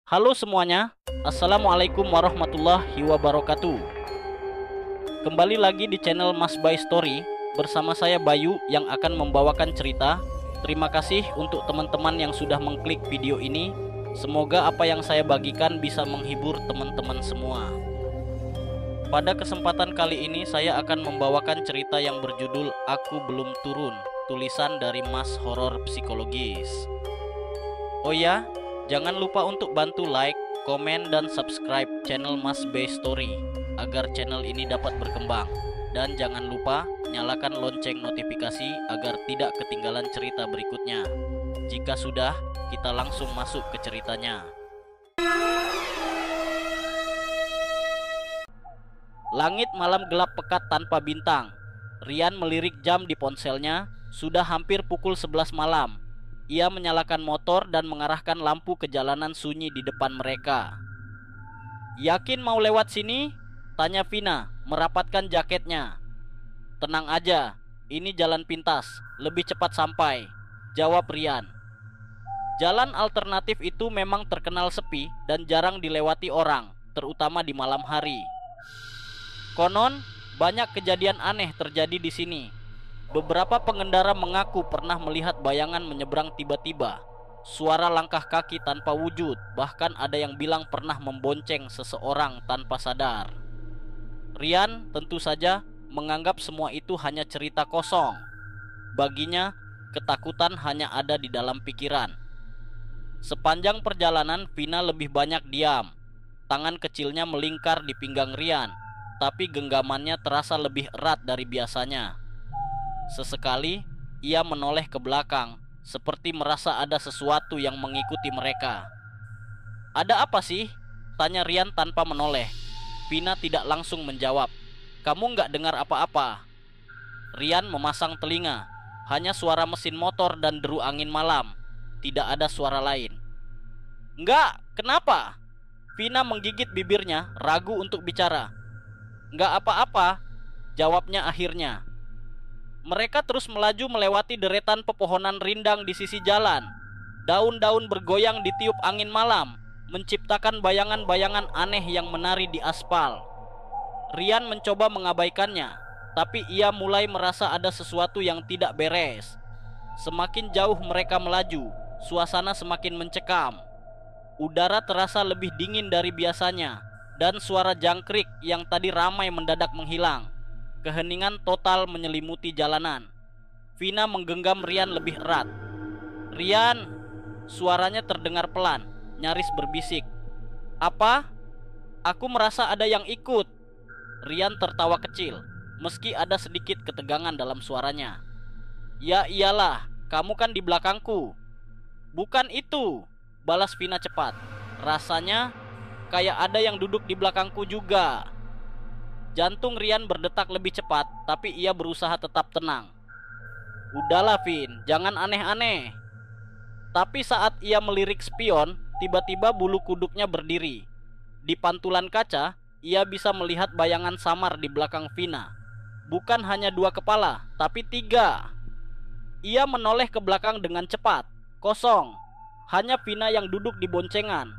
Halo semuanya, Assalamualaikum warahmatullahi wabarakatuh. Kembali lagi di channel Mas Bay Story bersama saya Bayu yang akan membawakan cerita. Terima kasih untuk teman-teman yang sudah mengklik video ini. Semoga apa yang saya bagikan bisa menghibur teman-teman semua. Pada kesempatan kali ini saya akan membawakan cerita yang berjudul Aku Belum Turun, tulisan dari Mas Horor Psikologis. Oh ya, jangan lupa untuk bantu like, komen, dan subscribe channel Mas Bay Story agar channel ini dapat berkembang. Dan jangan lupa nyalakan lonceng notifikasi agar tidak ketinggalan cerita berikutnya. Jika sudah, kita langsung masuk ke ceritanya. Langit malam gelap pekat tanpa bintang. Rian melirik jam di ponselnya. Sudah hampir pukul 11 malam. Ia menyalakan motor dan mengarahkan lampu ke jalanan sunyi di depan mereka. "Yakin mau lewat sini?" tanya Vina, merapatkan jaketnya. "Tenang aja, ini jalan pintas, lebih cepat sampai," jawab Rian. Jalan alternatif itu memang terkenal sepi dan jarang dilewati orang, terutama di malam hari. Konon, banyak kejadian aneh terjadi di sini. Beberapa pengendara mengaku pernah melihat bayangan menyeberang tiba-tiba, suara langkah kaki tanpa wujud, bahkan ada yang bilang pernah membonceng seseorang tanpa sadar. Rian tentu saja menganggap semua itu hanya cerita kosong. Baginya, ketakutan hanya ada di dalam pikiran. Sepanjang perjalanan, Vina lebih banyak diam. Tangan kecilnya melingkar di pinggang Rian, tapi genggamannya terasa lebih erat dari biasanya. Sesekali ia menoleh ke belakang, seperti merasa ada sesuatu yang mengikuti mereka. "Ada apa sih?" tanya Rian tanpa menoleh. Vina tidak langsung menjawab. "Kamu nggak dengar apa-apa?" Rian memasang telinga. Hanya suara mesin motor dan deru angin malam. Tidak ada suara lain. "Nggak, kenapa?" Vina menggigit bibirnya, ragu untuk bicara. "Nggak apa-apa," jawabnya akhirnya. Mereka terus melaju melewati deretan pepohonan rindang di sisi jalan. Daun-daun bergoyang ditiup angin malam, menciptakan bayangan-bayangan aneh yang menari di aspal. Rian mencoba mengabaikannya, tapi ia mulai merasa ada sesuatu yang tidak beres. Semakin jauh mereka melaju, suasana semakin mencekam. Udara terasa lebih dingin dari biasanya, dan suara jangkrik yang tadi ramai mendadak menghilang. Keheningan total menyelimuti jalanan. Vina menggenggam Rian lebih erat. "Rian," suaranya terdengar pelan, nyaris berbisik. "Apa?" "Aku merasa ada yang ikut." Rian tertawa kecil, meski ada sedikit ketegangan dalam suaranya. "Ya iyalah, kamu kan di belakangku." "Bukan itu," balas Vina cepat. "Rasanya kayak ada yang duduk di belakangku juga." Jantung Rian berdetak lebih cepat, tapi ia berusaha tetap tenang. "Udahlah Vin, jangan aneh-aneh." Tapi saat ia melirik spion, tiba-tiba bulu kuduknya berdiri. Di pantulan kaca, ia bisa melihat bayangan samar di belakang Vina. Bukan hanya 2 kepala, tapi 3. Ia menoleh ke belakang dengan cepat. Kosong. Hanya Vina yang duduk di boncengan.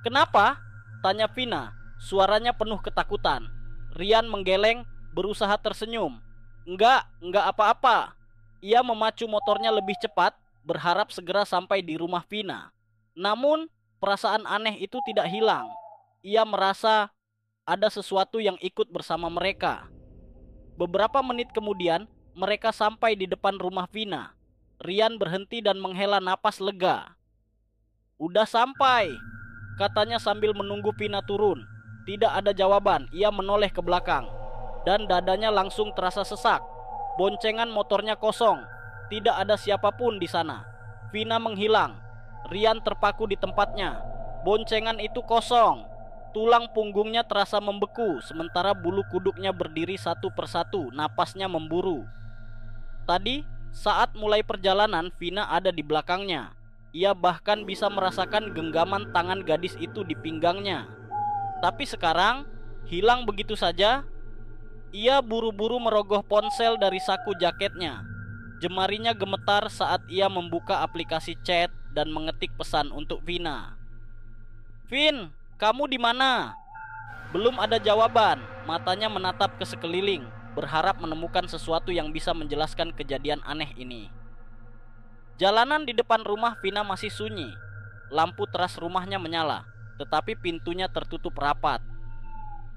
"Kenapa?" tanya Vina. Suaranya penuh ketakutan. Rian menggeleng, berusaha tersenyum. Enggak apa-apa." Ia memacu motornya lebih cepat, berharap segera sampai di rumah Vina. Namun, perasaan aneh itu tidak hilang. Ia merasa ada sesuatu yang ikut bersama mereka. Beberapa menit kemudian, mereka sampai di depan rumah Vina. Rian berhenti dan menghela napas lega. "Udah sampai," katanya sambil menunggu Vina turun. Tidak ada jawaban. Ia menoleh ke belakang, dan dadanya langsung terasa sesak. Boncengan motornya kosong. Tidak ada siapapun di sana. Vina menghilang. Rian terpaku di tempatnya. Boncengan itu kosong. Tulang punggungnya terasa membeku, sementara bulu kuduknya berdiri satu persatu, napasnya memburu. Tadi, saat mulai perjalanan, Vina ada di belakangnya. Ia bahkan bisa merasakan genggaman tangan gadis itu di pinggangnya. Tapi sekarang, hilang begitu saja. Ia buru-buru merogoh ponsel dari saku jaketnya. Jemarinya gemetar saat ia membuka aplikasi chat dan mengetik pesan untuk Vina. Vin, kamu di mana? Belum ada jawaban. Matanya menatap ke sekeliling, berharap menemukan sesuatu yang bisa menjelaskan kejadian aneh ini. Jalanan di depan rumah Vina masih sunyi. Lampu teras rumahnya menyala, tetapi pintunya tertutup rapat.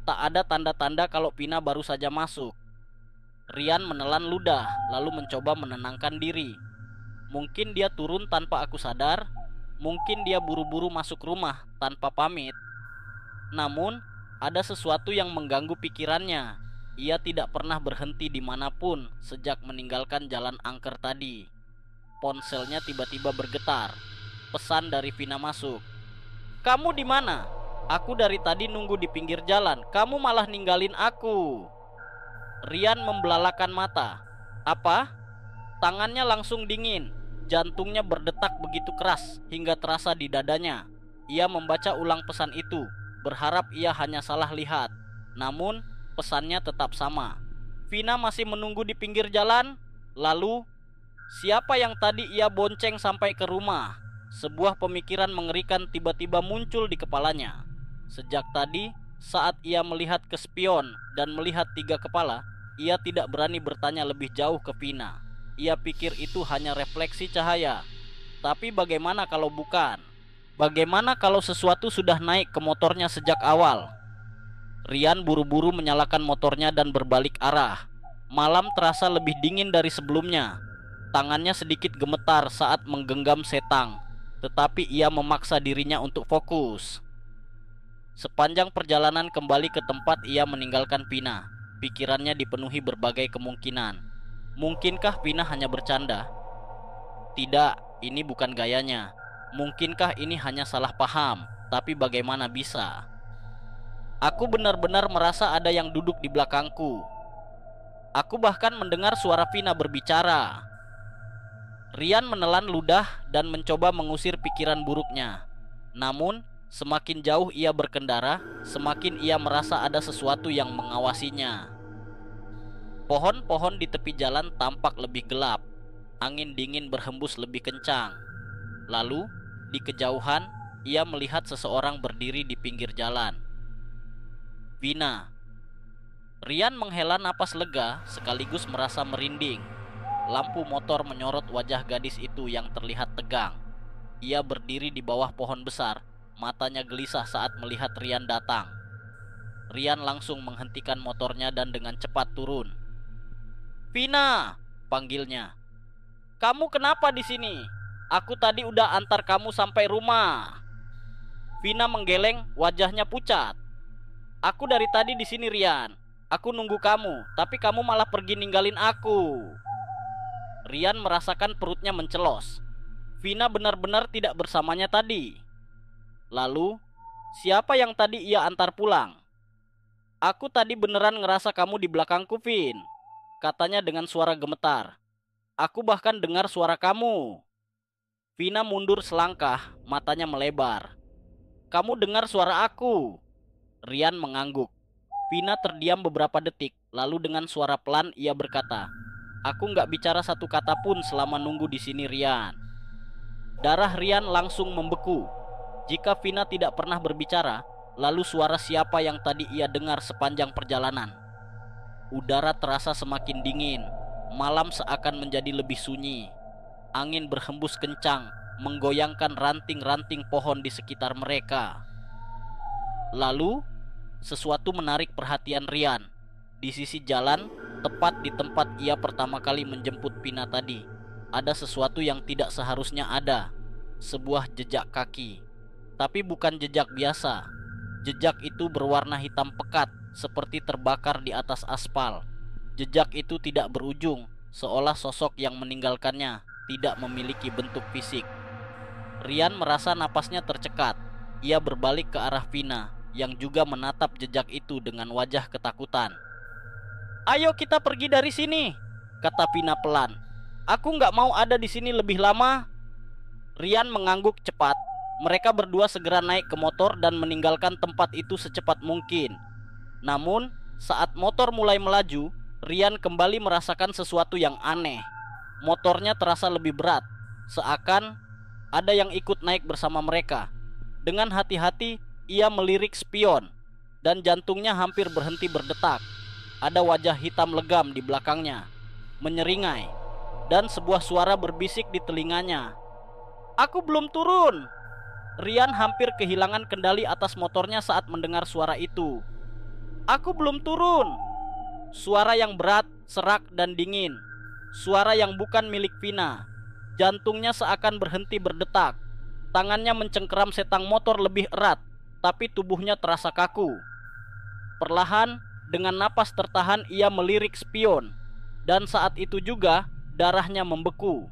Tak ada tanda-tanda kalau Vina baru saja masuk. Rian menelan ludah, lalu mencoba menenangkan diri. Mungkin dia turun tanpa aku sadar. Mungkin dia buru-buru masuk rumah tanpa pamit. Namun, ada sesuatu yang mengganggu pikirannya. Ia tidak pernah berhenti dimanapun sejak meninggalkan jalan angker tadi. Ponselnya tiba-tiba bergetar. Pesan dari Vina masuk. Kamu di mana? Aku dari tadi nunggu di pinggir jalan. Kamu malah ninggalin aku. Rian membelalakan mata. Apa? Tangannya langsung dingin. Jantungnya berdetak begitu keras hingga terasa di dadanya. Ia membaca ulang pesan itu, berharap ia hanya salah lihat. Namun, pesannya tetap sama. Vina masih menunggu di pinggir jalan. Lalu, siapa yang tadi ia bonceng sampai ke rumah? Sebuah pemikiran mengerikan tiba-tiba muncul di kepalanya. Sejak tadi, saat ia melihat ke spion dan melihat 3 kepala, ia tidak berani bertanya lebih jauh ke Vina. Ia pikir itu hanya refleksi cahaya. Tapi bagaimana kalau bukan? Bagaimana kalau sesuatu sudah naik ke motornya sejak awal? Rian buru-buru menyalakan motornya dan berbalik arah. Malam terasa lebih dingin dari sebelumnya. Tangannya sedikit gemetar saat menggenggam setang, tetapi ia memaksa dirinya untuk fokus. Sepanjang perjalanan kembali ke tempat ia meninggalkan Vina, pikirannya dipenuhi berbagai kemungkinan. Mungkinkah Vina hanya bercanda? Tidak, ini bukan gayanya. Mungkinkah ini hanya salah paham? Tapi bagaimana bisa? Aku benar-benar merasa ada yang duduk di belakangku. Aku bahkan mendengar suara Vina berbicara. Rian menelan ludah dan mencoba mengusir pikiran buruknya. Namun, semakin jauh ia berkendara, semakin ia merasa ada sesuatu yang mengawasinya. Pohon-pohon di tepi jalan tampak lebih gelap. Angin dingin berhembus lebih kencang. Lalu, di kejauhan, ia melihat seseorang berdiri di pinggir jalan. Vina. Rian menghela napas lega sekaligus merasa merinding. Lampu motor menyorot wajah gadis itu yang terlihat tegang. Ia berdiri di bawah pohon besar, matanya gelisah saat melihat Rian datang. Rian langsung menghentikan motornya dan dengan cepat turun. Vina, panggilnya. Kamu kenapa di sini? Aku tadi udah antar kamu sampai rumah. Vina menggeleng, wajahnya pucat. Aku dari tadi di sini, Rian. Aku nunggu kamu, tapi kamu malah pergi ninggalin aku. Rian merasakan perutnya mencelos. Vina benar-benar tidak bersamanya tadi. Lalu, siapa yang tadi ia antar pulang? Aku tadi beneran ngerasa kamu di belakangku, Vin, katanya dengan suara gemetar. Aku bahkan dengar suara kamu. Vina mundur selangkah, matanya melebar. Kamu dengar suara aku? Rian mengangguk. Vina terdiam beberapa detik, lalu dengan suara pelan ia berkata, aku nggak bicara satu kata pun selama nunggu di sini, Rian. Darah Rian langsung membeku. Jika Vina tidak pernah berbicara, lalu suara siapa yang tadi ia dengar sepanjang perjalanan? Udara terasa semakin dingin. Malam seakan menjadi lebih sunyi. Angin berhembus kencang, menggoyangkan ranting-ranting pohon di sekitar mereka. Lalu, sesuatu menarik perhatian Rian. Di sisi jalan, tepat di tempat ia pertama kali menjemput Vina tadi, ada sesuatu yang tidak seharusnya ada. Sebuah jejak kaki. Tapi bukan jejak biasa. Jejak itu berwarna hitam pekat, seperti terbakar di atas aspal. Jejak itu tidak berujung, seolah sosok yang meninggalkannya tidak memiliki bentuk fisik. Rian merasa napasnya tercekat. Ia berbalik ke arah Vina, yang juga menatap jejak itu dengan wajah ketakutan. Ayo kita pergi dari sini, kata Vina pelan. Aku nggak mau ada di sini lebih lama. Rian mengangguk cepat. Mereka berdua segera naik ke motor dan meninggalkan tempat itu secepat mungkin. Namun, saat motor mulai melaju, Rian kembali merasakan sesuatu yang aneh. Motornya terasa lebih berat, seakan ada yang ikut naik bersama mereka. Dengan hati-hati ia melirik spion, dan jantungnya hampir berhenti berdetak. Ada wajah hitam legam di belakangnya, menyeringai, dan sebuah suara berbisik di telinganya. "Aku belum turun!" Rian hampir kehilangan kendali atas motornya saat mendengar suara itu. "Aku belum turun!" Suara yang berat, serak, dan dingin. Suara yang bukan milik Vina. Jantungnya seakan berhenti berdetak. Tangannya mencengkeram setang motor lebih erat, tapi tubuhnya terasa kaku. Perlahan, dengan napas tertahan ia melirik spion, dan saat itu juga darahnya membeku.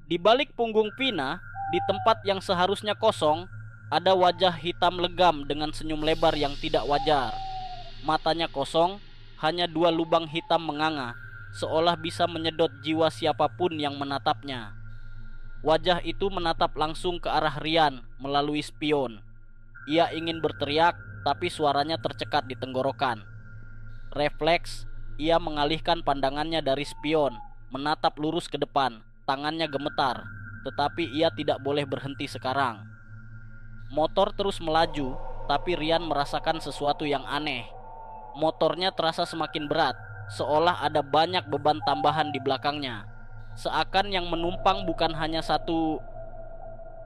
Di balik punggung Vina, di tempat yang seharusnya kosong, ada wajah hitam legam dengan senyum lebar yang tidak wajar. Matanya kosong, hanya 2 lubang hitam menganga, seolah bisa menyedot jiwa siapapun yang menatapnya. Wajah itu menatap langsung ke arah Rian melalui spion. Ia ingin berteriak, tapi suaranya tercekat di tenggorokan. Refleks, ia mengalihkan pandangannya dari spion, menatap lurus ke depan. Tangannya gemetar, tetapi ia tidak boleh berhenti sekarang. Motor terus melaju, tapi Rian merasakan sesuatu yang aneh. Motornya terasa semakin berat, seolah ada banyak beban tambahan di belakangnya. Seakan yang menumpang bukan hanya satu.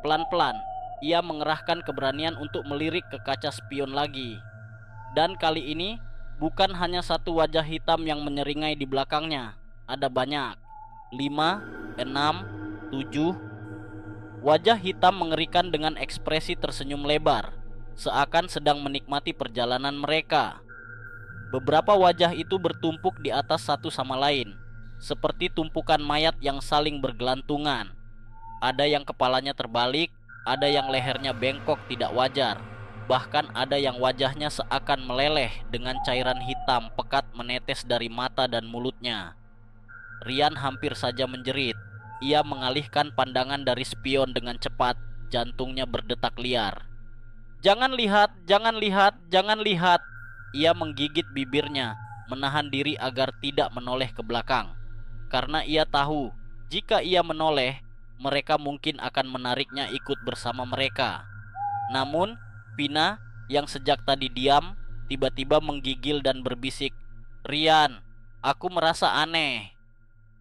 Pelan-pelan, ia mengerahkan keberanian untuk melirik ke kaca spion lagi. Dan kali ini, bukan hanya satu wajah hitam yang menyeringai di belakangnya. Ada banyak. 5, 6, 7. Wajah hitam mengerikan dengan ekspresi tersenyum lebar, seakan sedang menikmati perjalanan mereka. Beberapa wajah itu bertumpuk di atas satu sama lain, seperti tumpukan mayat yang saling bergelantungan. Ada yang kepalanya terbalik, ada yang lehernya bengkok tidak wajar. Bahkan ada yang wajahnya seakan meleleh dengan cairan hitam pekat menetes dari mata dan mulutnya. Rian hampir saja menjerit. Ia mengalihkan pandangan dari spion dengan cepat, jantungnya berdetak liar. "Jangan lihat, jangan lihat, jangan lihat!" Ia menggigit bibirnya, menahan diri agar tidak menoleh ke belakang. Karena ia tahu, jika ia menoleh, mereka mungkin akan menariknya ikut bersama mereka. Namun, Vina yang sejak tadi diam, tiba-tiba menggigil dan berbisik, "Rian, aku merasa aneh."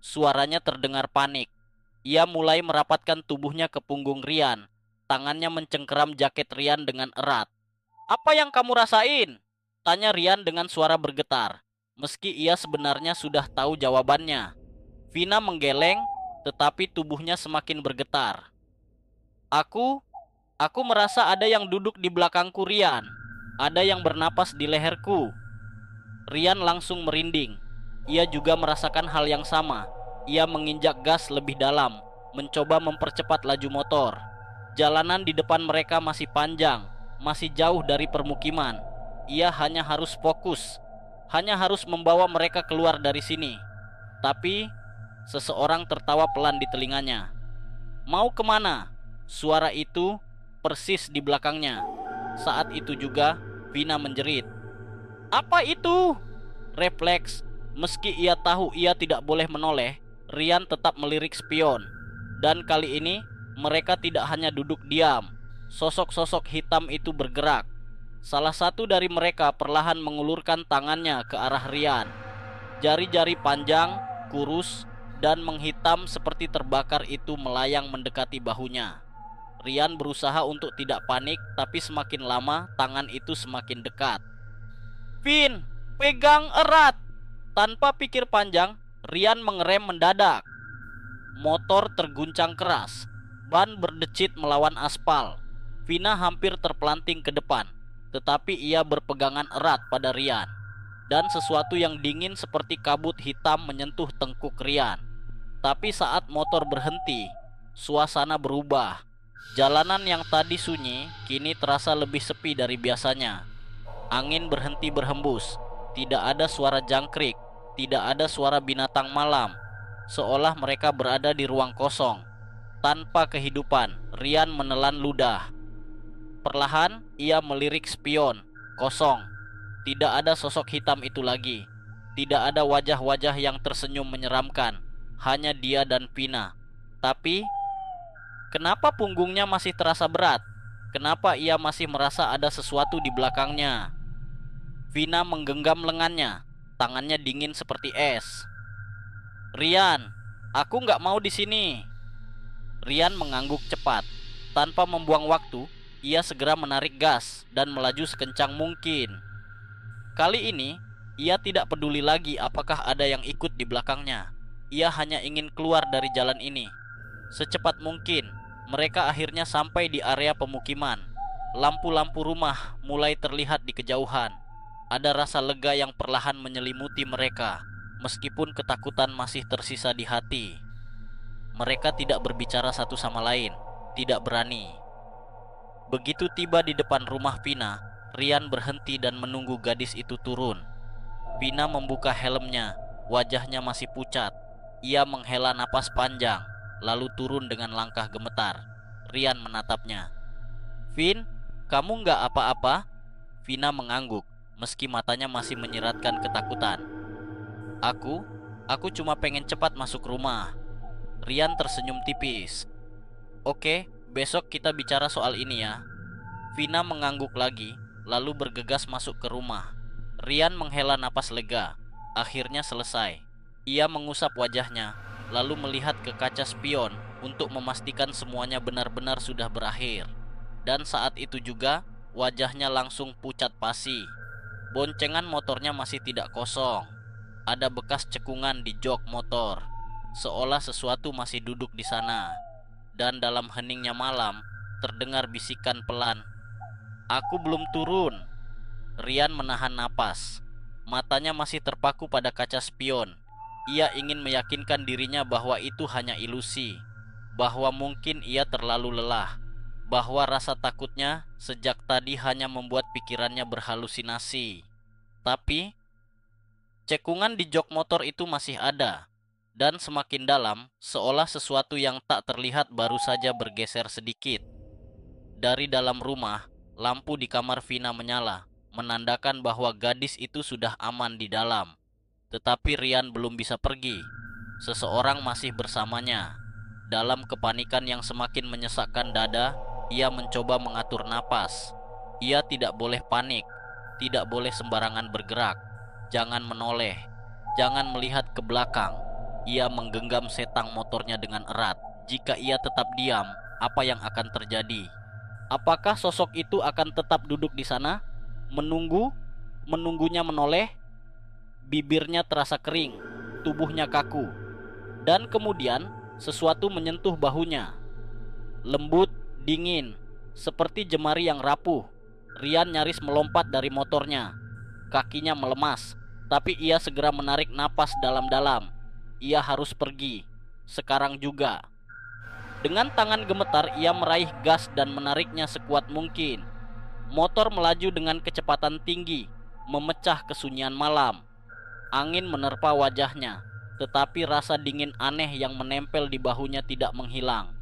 Suaranya terdengar panik. Ia mulai merapatkan tubuhnya ke punggung Rian. Tangannya mencengkeram jaket Rian dengan erat. "Apa yang kamu rasain?" tanya Rian dengan suara bergetar, meski ia sebenarnya sudah tahu jawabannya. Vina menggeleng, tetapi tubuhnya semakin bergetar. Aku merasa ada yang duduk di belakangku, Rian. Ada yang bernapas di leherku." Rian langsung merinding. Ia juga merasakan hal yang sama. Ia menginjak gas lebih dalam, mencoba mempercepat laju motor. Jalanan di depan mereka masih panjang, masih jauh dari permukiman. Ia hanya harus fokus, hanya harus membawa mereka keluar dari sini. Tapi seseorang tertawa pelan di telinganya. "Mau kemana?" Suara itu persis di belakangnya. Saat itu juga Vina menjerit. "Apa itu?" Refleks, meski ia tahu ia tidak boleh menoleh, Rian tetap melirik spion. Dan kali ini mereka tidak hanya duduk diam. Sosok-sosok hitam itu bergerak. Salah satu dari mereka perlahan mengulurkan tangannya ke arah Rian. Jari-jari panjang, kurus, dan menghitam seperti terbakar itu melayang mendekati bahunya. Rian berusaha untuk tidak panik, tapi semakin lama tangan itu semakin dekat. "Vin, pegang erat!" Tanpa pikir panjang, Rian mengerem mendadak. Motor terguncang keras. Ban berdecit melawan aspal. Vina hampir terpelanting ke depan, tetapi ia berpegangan erat pada Rian. Dan sesuatu yang dingin seperti kabut hitam menyentuh tengkuk Rian. Tapi saat motor berhenti, suasana berubah. Jalanan yang tadi sunyi kini terasa lebih sepi dari biasanya. Angin berhenti berhembus. Tidak ada suara jangkrik, tidak ada suara binatang malam. Seolah mereka berada di ruang kosong, tanpa kehidupan. Rian menelan ludah. Perlahan ia melirik spion. Kosong. Tidak ada sosok hitam itu lagi. Tidak ada wajah-wajah yang tersenyum menyeramkan. Hanya dia dan Vina. Tapi kenapa punggungnya masih terasa berat? Kenapa ia masih merasa ada sesuatu di belakangnya? Vina menggenggam lengannya, tangannya dingin seperti es. Rian, aku nggak mau di sini. Rian mengangguk cepat. Tanpa membuang waktu, ia segera menarik gas dan melaju sekencang mungkin. Kali ini, ia tidak peduli lagi apakah ada yang ikut di belakangnya. Ia hanya ingin keluar dari jalan ini. Secepat mungkin, mereka akhirnya sampai di area pemukiman. Lampu-lampu rumah mulai terlihat di kejauhan. Ada rasa lega yang perlahan menyelimuti mereka, meskipun ketakutan masih tersisa di hati. Mereka tidak berbicara satu sama lain, tidak berani. Begitu tiba di depan rumah Vina, Rian berhenti dan menunggu gadis itu turun. Vina membuka helmnya, wajahnya masih pucat. Ia menghela napas panjang, lalu turun dengan langkah gemetar. Rian menatapnya. Vin, kamu nggak apa-apa? Vina mengangguk, meski matanya masih menyiratkan ketakutan. Aku cuma pengen cepat masuk rumah. Rian tersenyum tipis. Oke, besok kita bicara soal ini ya. Vina mengangguk lagi, lalu bergegas masuk ke rumah. Rian menghela napas lega. Akhirnya selesai. Ia mengusap wajahnya, lalu melihat ke kaca spion untuk memastikan semuanya benar-benar sudah berakhir. Dan saat itu juga, wajahnya langsung pucat pasi. Boncengan motornya masih tidak kosong. Ada bekas cekungan di jok motor, seolah sesuatu masih duduk di sana. Dan dalam heningnya malam, terdengar bisikan pelan. Aku belum turun. Rian menahan napas. Matanya masih terpaku pada kaca spion. Ia ingin meyakinkan dirinya bahwa itu hanya ilusi, bahwa mungkin ia terlalu lelah, bahwa rasa takutnya sejak tadi hanya membuat pikirannya berhalusinasi. Tapi cekungan di jok motor itu masih ada, dan semakin dalam, seolah sesuatu yang tak terlihat baru saja bergeser sedikit. Dari dalam rumah, lampu di kamar Vina menyala, menandakan bahwa gadis itu sudah aman di dalam. Tetapi Rian belum bisa pergi. Seseorang masih bersamanya. Dalam kepanikan yang semakin menyesakkan dada, ia mencoba mengatur napas. Ia tidak boleh panik, tidak boleh sembarangan bergerak. Jangan menoleh, jangan melihat ke belakang. Ia menggenggam setang motornya dengan erat. Jika ia tetap diam, apa yang akan terjadi? Apakah sosok itu akan tetap duduk di sana, menunggunya menoleh? Bibirnya terasa kering, tubuhnya kaku. Dan kemudian sesuatu menyentuh bahunya. Lembut, dingin, seperti jemari yang rapuh. Rian nyaris melompat dari motornya. Kakinya melemas, tapi ia segera menarik napas dalam-dalam. Ia harus pergi, sekarang juga. Dengan tangan gemetar ia meraih gas dan menariknya sekuat mungkin. Motor melaju dengan kecepatan tinggi, memecah kesunyian malam. Angin menerpa wajahnya, tetapi rasa dingin aneh yang menempel di bahunya tidak menghilang.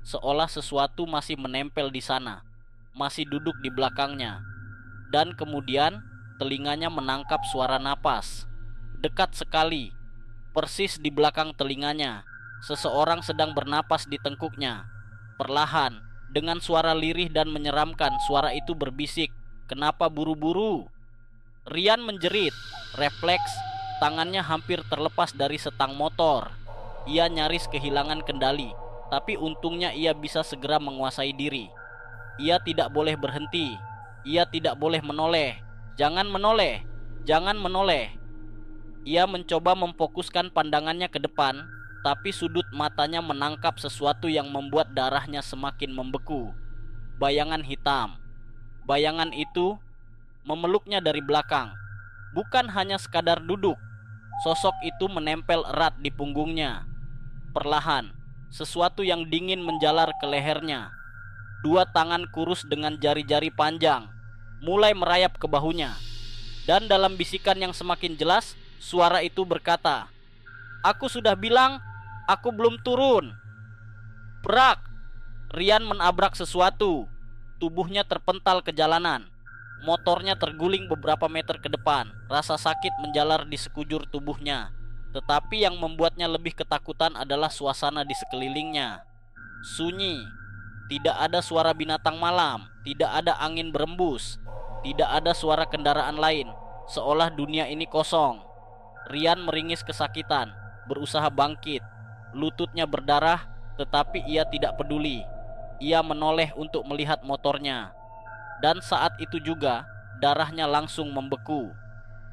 Seolah sesuatu masih menempel di sana, masih duduk di belakangnya. Dan kemudian telinganya menangkap suara napas. Dekat sekali, persis di belakang telinganya, seseorang sedang bernapas di tengkuknya. Perlahan, dengan suara lirih dan menyeramkan, suara itu berbisik, "Kenapa buru-buru?" Rian menjerit. Refleks, tangannya hampir terlepas dari setang motor. Ia nyaris kehilangan kendali, tapi untungnya ia bisa segera menguasai diri. Ia tidak boleh berhenti. Ia tidak boleh menoleh. Jangan menoleh, jangan menoleh. Ia mencoba memfokuskan pandangannya ke depan, tapi sudut matanya menangkap sesuatu yang membuat darahnya semakin membeku. Bayangan hitam. Bayangan itu memeluknya dari belakang. Bukan hanya sekadar duduk. Sosok itu menempel erat di punggungnya. Perlahan, sesuatu yang dingin menjalar ke lehernya. Dua tangan kurus dengan jari-jari panjang mulai merayap ke bahunya. Dan dalam bisikan yang semakin jelas, suara itu berkata, "Aku sudah bilang, aku belum turun." Brak! Rian menabrak sesuatu. Tubuhnya terpental ke jalanan. Motornya terguling beberapa meter ke depan. Rasa sakit menjalar di sekujur tubuhnya. Tetapi yang membuatnya lebih ketakutan adalah suasana di sekelilingnya. Sunyi. Tidak ada suara binatang malam, tidak ada angin berembus, tidak ada suara kendaraan lain, seolah dunia ini kosong. Rian meringis kesakitan, berusaha bangkit. Lututnya berdarah, tetapi ia tidak peduli. Ia menoleh untuk melihat motornya. Dan saat itu juga, darahnya langsung membeku.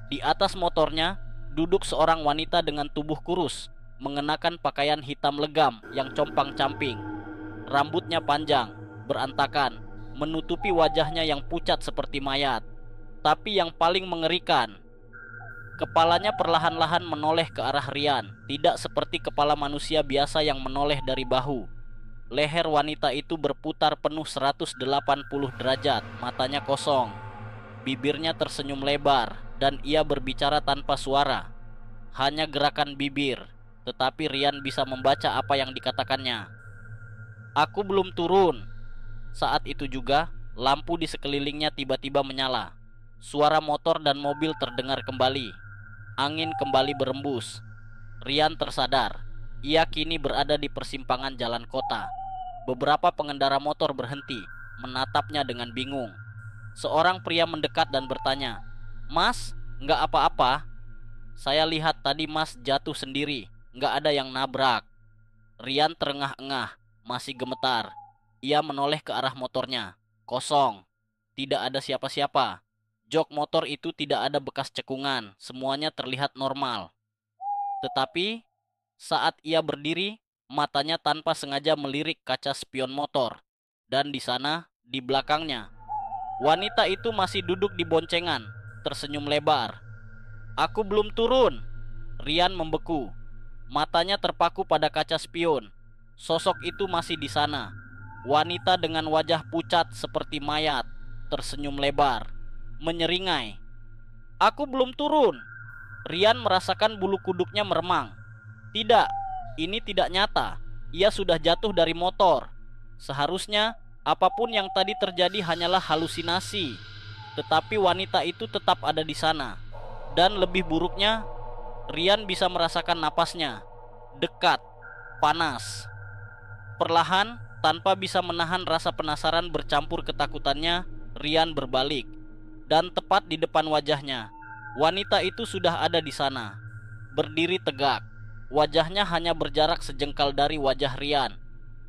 Di atas motornya, duduk seorang wanita dengan tubuh kurus, mengenakan pakaian hitam legam yang compang-camping. Rambutnya panjang, berantakan, menutupi wajahnya yang pucat seperti mayat. Tapi yang paling mengerikan, kepalanya perlahan-lahan menoleh ke arah Rian, tidak seperti kepala manusia biasa yang menoleh dari bahu. Leher wanita itu berputar penuh 180 derajat, matanya kosong. Bibirnya tersenyum lebar, dan ia berbicara tanpa suara. Hanya gerakan bibir, tetapi Rian bisa membaca apa yang dikatakannya. "Aku belum turun." Saat itu juga, lampu di sekelilingnya tiba-tiba menyala. Suara motor dan mobil terdengar kembali. Angin kembali berembus. Rian tersadar. Ia kini berada di persimpangan jalan kota. Beberapa pengendara motor berhenti, menatapnya dengan bingung. Seorang pria mendekat dan bertanya, "Mas, nggak apa-apa? Saya lihat tadi Mas jatuh sendiri, nggak ada yang nabrak." Rian terengah-engah, masih gemetar. Ia menoleh ke arah motornya. Kosong. Tidak ada siapa-siapa. Jok motor itu tidak ada bekas cekungan. Semuanya terlihat normal. Tetapi saat ia berdiri, matanya tanpa sengaja melirik kaca spion motor. Dan di sana, di belakangnya, wanita itu masih duduk di boncengan, tersenyum lebar. "Aku belum turun." Rian membeku. Matanya terpaku pada kaca spion. Sosok itu masih di sana. Wanita dengan wajah pucat seperti mayat, tersenyum lebar, menyeringai. "Aku belum turun." Rian merasakan bulu kuduknya meremang. Tidak, ini tidak nyata. Ia sudah jatuh dari motor. Seharusnya apapun yang tadi terjadi hanyalah halusinasi. Tetapi wanita itu tetap ada di sana. Dan lebih buruknya, Rian bisa merasakan napasnya. Dekat, panas. Perlahan, tanpa bisa menahan rasa penasaran bercampur ketakutannya, Rian berbalik. Dan tepat di depan wajahnya, wanita itu sudah ada di sana. Berdiri tegak. Wajahnya hanya berjarak sejengkal dari wajah Rian.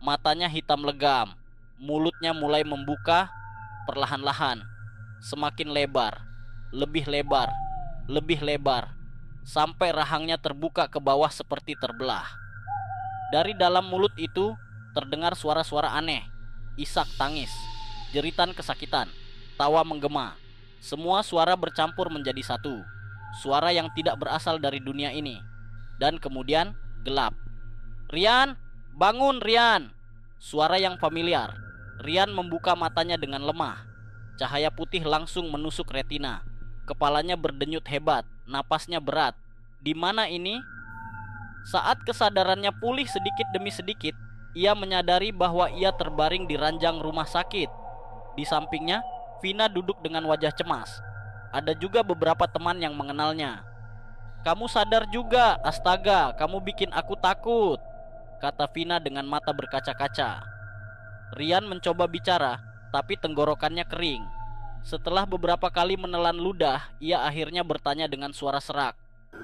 Matanya hitam legam. Mulutnya mulai membuka perlahan-lahan. Semakin lebar, lebih lebar, lebih lebar, sampai rahangnya terbuka ke bawah seperti terbelah. Dari dalam mulut itu terdengar suara-suara aneh. Isak tangis, jeritan kesakitan, tawa menggema. Semua suara bercampur menjadi satu. Suara yang tidak berasal dari dunia ini. Dan kemudian gelap. "Rian, bangun Rian!" Suara yang familiar. Rian membuka matanya dengan lemah. Cahaya putih langsung menusuk retina. Kepalanya berdenyut hebat, napasnya berat. Di mana ini? Saat kesadarannya pulih sedikit demi sedikit, ia menyadari bahwa ia terbaring di ranjang rumah sakit. Di sampingnya, Vina duduk dengan wajah cemas. Ada juga beberapa teman yang mengenalnya. "Kamu sadar juga, astaga, kamu bikin aku takut," kata Vina dengan mata berkaca-kaca. Rian mencoba bicara, tapi tenggorokannya kering. Setelah beberapa kali menelan ludah, ia akhirnya bertanya dengan suara serak,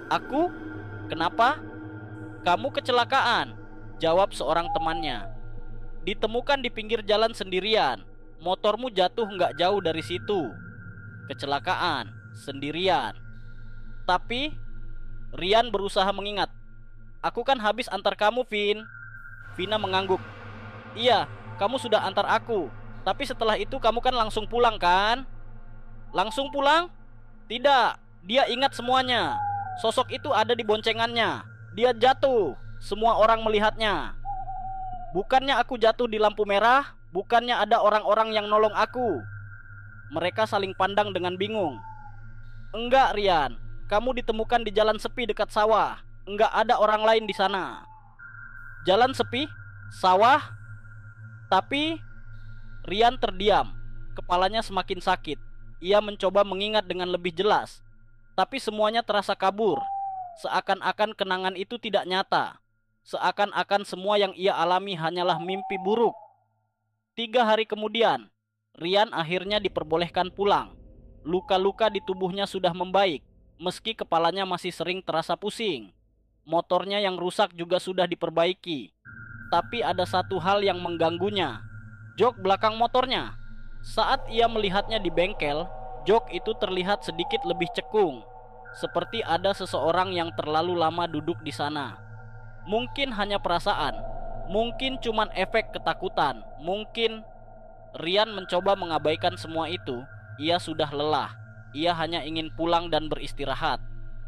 "Aku? Kenapa?" "Kamu kecelakaan," jawab seorang temannya. "Ditemukan di pinggir jalan sendirian. Motormu jatuh nggak jauh dari situ." Kecelakaan, sendirian. Tapi Rian berusaha mengingat. "Aku kan habis antar kamu, Vin." Vina mengangguk. "Iya, kamu sudah antar aku. Tapi setelah itu kamu kan langsung pulang kan?" "Langsung pulang?" "Tidak, dia ingat semuanya. Sosok itu ada di boncengannya. Dia jatuh. Semua orang melihatnya. Bukannya aku jatuh di lampu merah, bukannya ada orang-orang yang nolong aku." Mereka saling pandang dengan bingung. "Enggak, Rian. Kamu ditemukan di jalan sepi dekat sawah. Enggak ada orang lain di sana." "Jalan sepi? Sawah?" Tapi Rian terdiam. Kepalanya semakin sakit. Ia mencoba mengingat dengan lebih jelas, tapi semuanya terasa kabur. Seakan-akan kenangan itu tidak nyata. Seakan-akan semua yang ia alami hanyalah mimpi buruk. 3 hari kemudian, Rian akhirnya diperbolehkan pulang. Luka-luka di tubuhnya sudah membaik, meski kepalanya masih sering terasa pusing. Motornya yang rusak juga sudah diperbaiki. Tapi ada satu hal yang mengganggunya, jok belakang motornya. Saat ia melihatnya di bengkel, jok itu terlihat sedikit lebih cekung, seperti ada seseorang yang terlalu lama duduk di sana. Mungkin hanya perasaan, mungkin cuman efek ketakutan, mungkin Rian mencoba mengabaikan semua itu. Ia sudah lelah. Ia hanya ingin pulang dan beristirahat.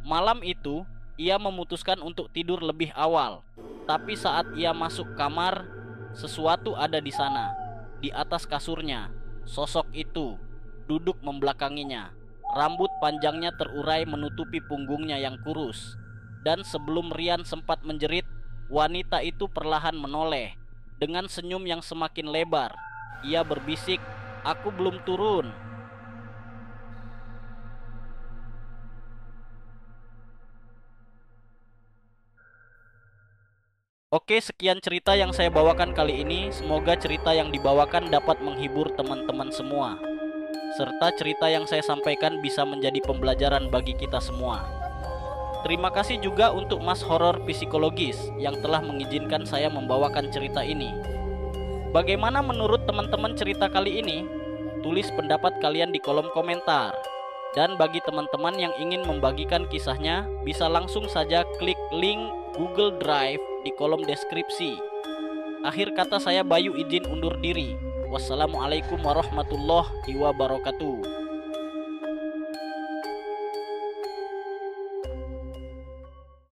Malam itu, ia memutuskan untuk tidur lebih awal. Tapi saat ia masuk kamar, sesuatu ada di sana. Di atas kasurnya, sosok itu duduk membelakanginya. Rambut panjangnya terurai menutupi punggungnya yang kurus. Dan sebelum Rian sempat menjerit, wanita itu perlahan menoleh dengan senyum yang semakin lebar. Ia berbisik, "Aku belum turun." Oke, sekian cerita yang saya bawakan kali ini. Semoga cerita yang dibawakan dapat menghibur teman-teman semua, serta cerita yang saya sampaikan bisa menjadi pembelajaran bagi kita semua. Terima kasih juga untuk Mas Horor Psikologis yang telah mengizinkan saya membawakan cerita ini. Bagaimana menurut teman-teman cerita kali ini? Tulis pendapat kalian di kolom komentar. Dan bagi teman-teman yang ingin membagikan kisahnya, bisa langsung saja klik link Google Drive di kolom deskripsi. Akhir kata, saya Bayu izin undur diri. Wassalamualaikum warahmatullahi wabarakatuh.